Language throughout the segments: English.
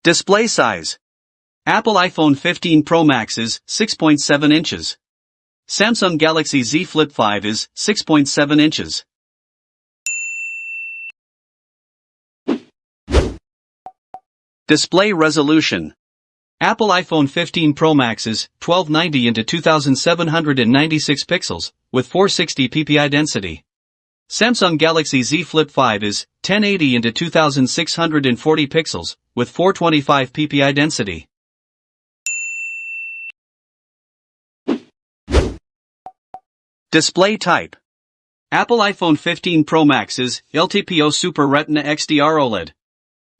Display size. Apple iPhone 15 Pro Max is 6.7 inches. Samsung Galaxy Z Flip 5 is 6.7 inches. Display resolution. Apple iPhone 15 Pro Max is 1290 into 2796 pixels, with 460 ppi density. Samsung Galaxy Z Flip 5 is 1080 into 2640 pixels, with 425 ppi density. Display type. Apple iPhone 15 Pro Max is LTPO Super Retina XDR OLED.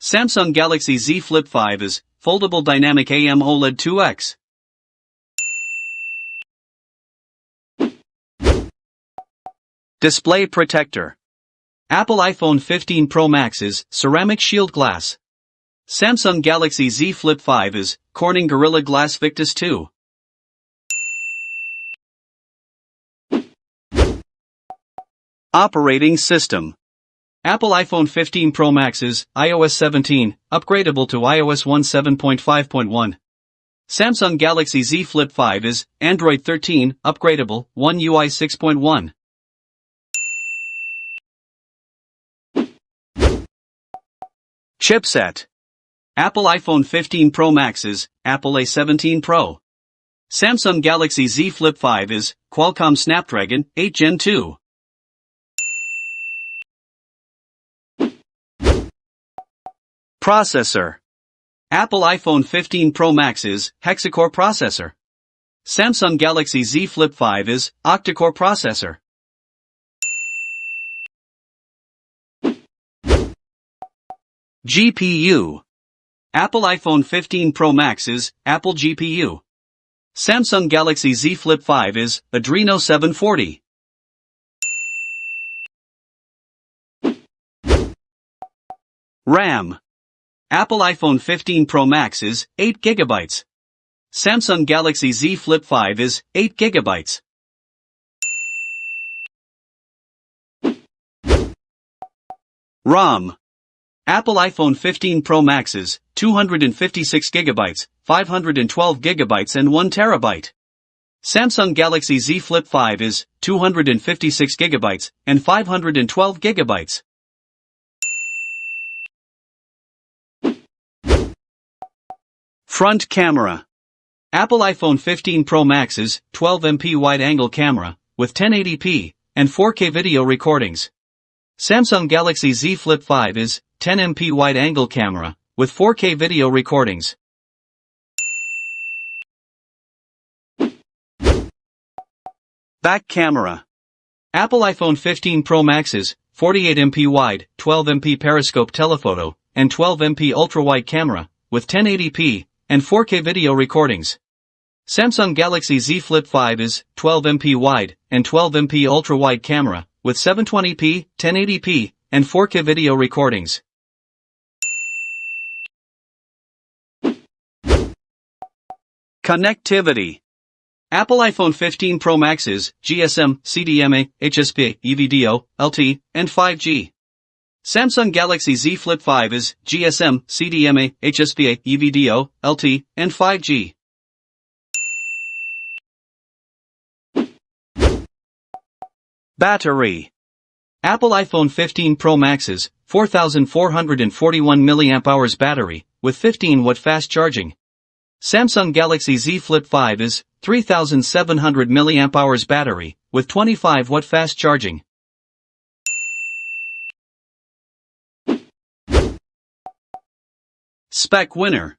Samsung Galaxy Z Flip 5 is Foldable Dynamic AMOLED 2X. Display protector. Apple iPhone 15 Pro Max is Ceramic Shield Glass. Samsung Galaxy Z Flip 5 is Corning Gorilla Glass Victus 2. Operating system. Apple iPhone 15 Pro Max is iOS 17, upgradable to iOS 17.5.1. Samsung Galaxy Z Flip 5 is Android 13, upgradable, One UI 6.1. Chipset. Apple iPhone 15 Pro Max is Apple A17 Pro. Samsung Galaxy Z Flip 5 is Qualcomm Snapdragon 8 Gen 2. Processor. Apple iPhone 15 Pro Max is Hexacore processor. Samsung Galaxy Z Flip 5 is Octa-core processor. GPU. Apple iPhone 15 Pro Max is Apple GPU. Samsung Galaxy Z Flip 5 is Adreno 740. RAM. Apple iPhone 15 Pro Max is 8 GB. Samsung Galaxy Z Flip 5 is 8 GB. ROM. Apple iPhone 15 Pro Max is 256 GB, 512 GB and 1 TB. Samsung Galaxy Z Flip 5 is 256 GB and 512 GB. Front camera. Apple iPhone 15 Pro Max is 12MP wide-angle camera, with 1080p, and 4K video recordings. Samsung Galaxy Z Flip 5 is 10MP wide-angle camera, with 4K video recordings. Back camera. Apple iPhone 15 Pro Max is 48MP wide, 12MP periscope telephoto, and 12MP ultra-wide camera, with 1080p, and 4K video recordings. Samsung Galaxy Z Flip 5 is 12MP wide and 12MP ultra-wide camera with 720p, 1080p, and 4K video recordings. Connectivity. Apple iPhone 15 Pro Max is GSM, CDMA, HSPA, EVDO, LTE, and 5G. Samsung Galaxy Z Flip 5 is GSM, CDMA, HSPA, EVDO, LTE, and 5G. Battery. Apple iPhone 15 Pro Max is 4,441 mAh battery, with 15W fast charging. Samsung Galaxy Z Flip 5 is 3,700 mAh battery, with 25W fast charging. Spec winner.